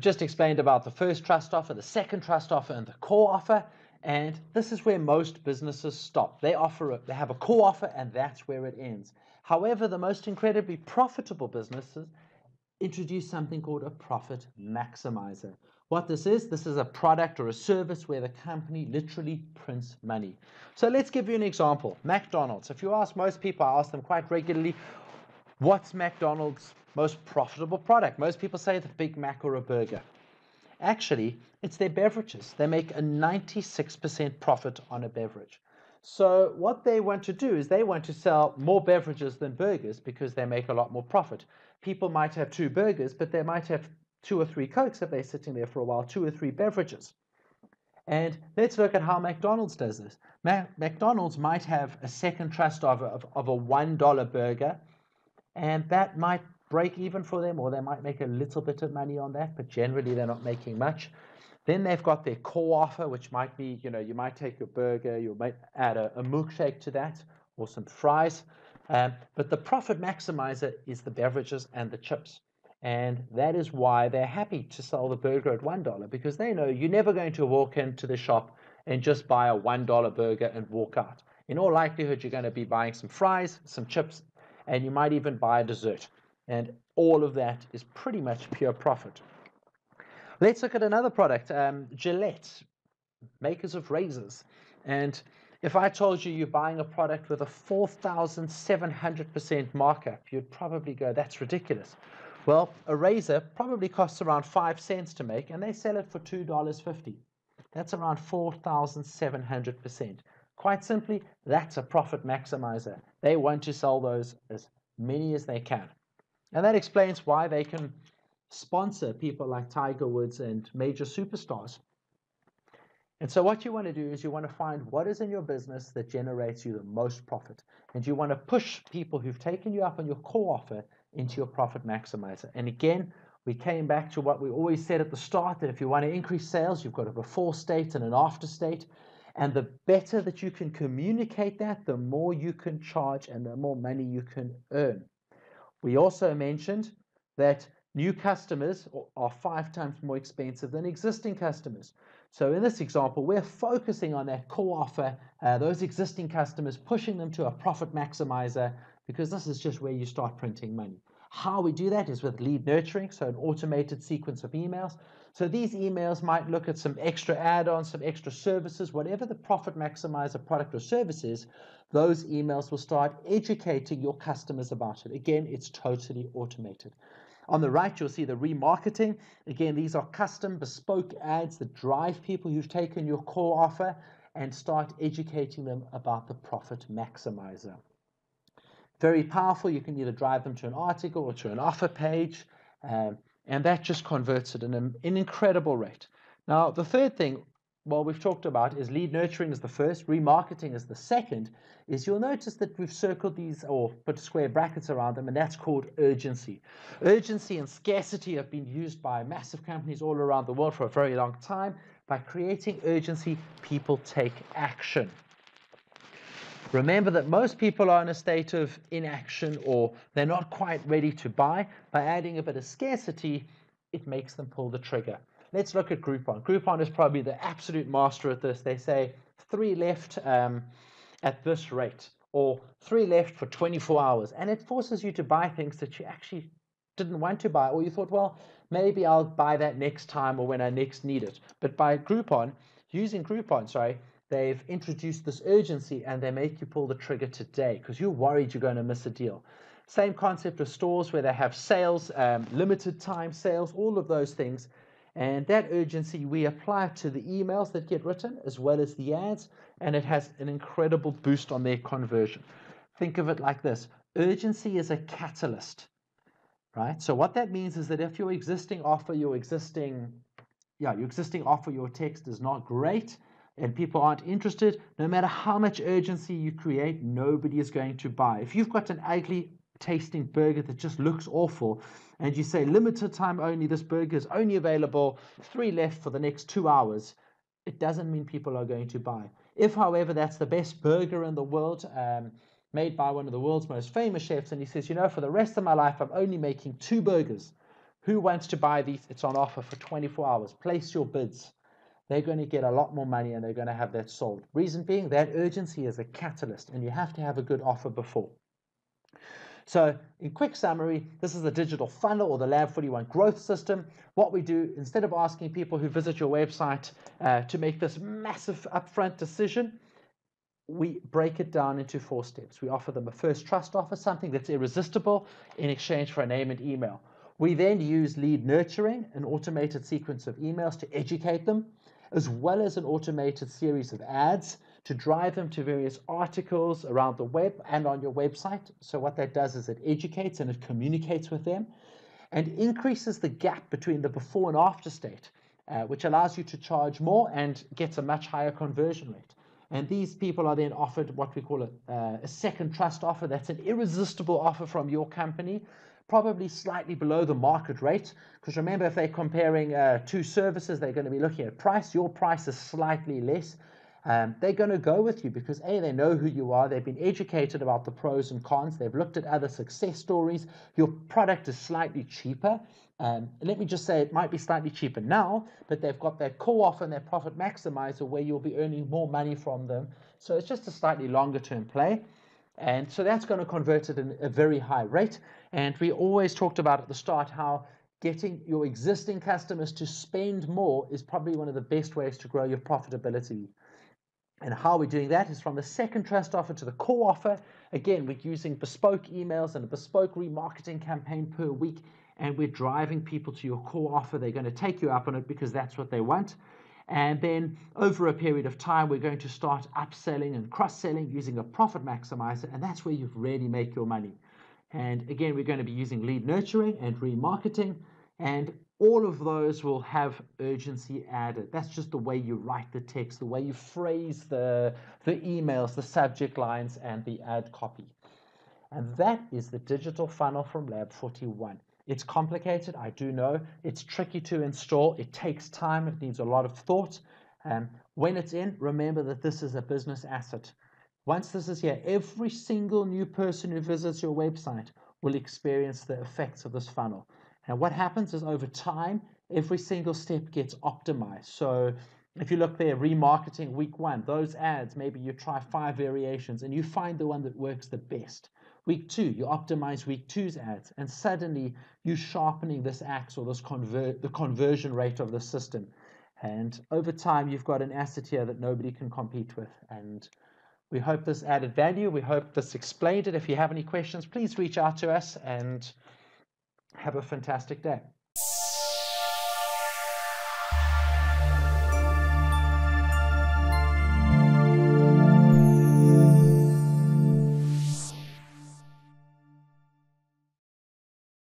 We've just explained about the first trust offer, the second trust offer, and the core offer. And this is where most businesses stop. They have a core offer, and that's where it ends. However, the most incredibly profitable businesses introduce something called a profit maximizer. What this is a product or a service where the company literally prints money. So let's give you an example. McDonald's. If you ask most people, I ask them quite regularly, what's McDonald's most profitable product? Most people say the Big Mac or a burger. Actually, it's their beverages. They make a 96% profit on a beverage. So what they want to do is they want to sell more beverages than burgers because they make a lot more profit. People might have 2 burgers, but they might have 2 or 3 Cokes if they're sitting there for a while, 2 or 3 beverages. And let's look at how McDonald's does this. McDonald's might have a second trust of a $1 burger, and that might break even for them, or they might make a little bit of money on that, but generally they're not making much. Then they've got their core offer, which might be, you might take your burger, you might add a milkshake to that, or some fries. But the profit maximizer is the beverages and the chips. And that is why they're happy to sell the burger at $1, because they know you're never going to walk into the shop and just buy a $1 burger and walk out. In all likelihood, you're going to be buying some fries, some chips, and you might even buy a dessert. And all of that is pretty much pure profit. Let's look at another product, Gillette, makers of razors. And if I told you you're buying a product with a 4,700% markup, you'd probably go, that's ridiculous. Well, a razor probably costs around 5 cents to make, and they sell it for $2.50. That's around 4,700%. Quite simply, that's a profit maximizer. They want to sell those as many as they can. And that explains why they can sponsor people like Tiger Woods and major superstars. And so what you want to do is you want to find what is in your business that generates you the most profit. And you want to push people who've taken you up on your core offer into your profit maximizer. And again, we came back to what we always said at the start, that if you want to increase sales, you've got a before state and an after state. And the better that you can communicate that, the more you can charge and the more money you can earn. We also mentioned that new customers are 5 times more expensive than existing customers. So in this example, we're focusing on that core offer, those existing customers, pushing them to a profit maximizer, because this is just where you start printing money. How we do that is with lead nurturing, so an automated sequence of emails. So these emails might look at some extra add-ons, some extra services, whatever the profit maximizer product or service is, those emails will start educating your customers about it. Again, it's totally automated. On the right, you'll see the remarketing. Again, these are custom bespoke ads that drive people who've taken your core offer and start educating them about the profit maximizer. Very powerful. You can either drive them to an article or to an offer page, and that just converts it in an incredible rate. Now, the third thing, well, we've talked about is lead nurturing is the first, remarketing is the second, is you'll notice that we've circled these or put square brackets around them, and that's called urgency. Urgency and scarcity have been used by massive companies all around the world for a very long time. By creating urgency, people take action. Remember that most people are in a state of inaction or they're not quite ready to buy. By adding a bit of scarcity, it makes them pull the trigger. Let's look at Groupon. Groupon is probably the absolute master at this. They say 3 left at this rate, or 3 left for 24 hours. And it forces you to buy things that you actually didn't want to buy, or you thought, well, maybe I'll buy that next time or when I next need it. But by using Groupon, they've introduced this urgency and they make you pull the trigger today because you're worried you're going to miss a deal. Same concept of stores where they have sales, limited time sales, all of those things. And that urgency, we apply it to the emails that get written as well as the ads, and it has an incredible boost on their conversion. Think of it like this. Urgency is a catalyst, right? So what that means is that if your existing offer, your existing offer, your text is not great, and people aren't interested, no matter how much urgency you create, nobody is going to buy. If you've got an ugly tasting burger that just looks awful, and you say limited time only, this burger is only available 3 left for the next 2 hours, it doesn't mean people are going to buy. If, however, that's the best burger in the world, made by one of the world's most famous chefs, and he says, for the rest of my life, I'm only making 2 burgers. Who wants to buy these? It's on offer for 24 hours. Place your bids. They're going to get a lot more money and they're going to have that sold. Reason being, that urgency is a catalyst, and you have to have a good offer before. So in quick summary, this is the digital funnel or the Lab 41 growth system. What we do, instead of asking people who visit your website to make this massive upfront decision, we break it down into 4 steps. We offer them a first trust offer, something that's irresistible, in exchange for a name and email. We then use lead nurturing, an automated sequence of emails to educate them, as well as an automated series of ads to drive them to various articles around the web and on your website. So what that does is it educates and it communicates with them and increases the gap between the before and after state, which allows you to charge more and gets a much higher conversion rate. And these people are then offered what we call a second trust offer. That's an irresistible offer from your company, probably slightly below the market rate. Because remember, if they're comparing 2 services, they're going to be looking at price. Your price is slightly less. They're going to go with you because A, they know who you are. They've been educated about the pros and cons. They've looked at other success stories. Your product is slightly cheaper. Let me just say it might be slightly cheaper now, but they've got their core offer and their profit maximizer where you'll be earning more money from them. So it's just a slightly longer term play. And so that's going to convert it at a very high rate. And we always talked about at the start how getting your existing customers to spend more is probably one of the best ways to grow your profitability. And how we're doing that is from the second trust offer to the core offer. Again, we're using bespoke emails and a bespoke remarketing campaign per week, and we're driving people to your core offer. They're going to take you up on it because that's what they want. And then over a period of time, we're going to start upselling and cross-selling using a profit maximizer, and that's where you really make your money. And again, we're going to be using lead nurturing and remarketing, and all of those will have urgency added. That's just the way you write the text, the way you phrase the emails, the subject lines, and the ad copy. And that is the digital funnel from Lab 41. It's complicated, I do know. It's tricky to install. It takes time. It needs a lot of thought. When it's in, remember that this is a business asset. Once this is here, every single new person who visits your website will experience the effects of this funnel. And what happens is over time, every single step gets optimized. So if you look there, remarketing week 1, those ads, maybe you try 5 variations and you find the one that works the best. Week 2, you optimize week 2's ads, and suddenly you're sharpening this axe or the conversion rate of the system. And over time, you've got an asset here that nobody can compete with. And we hope this added value. We hope this explained it. If you have any questions, please reach out to us and have a fantastic day.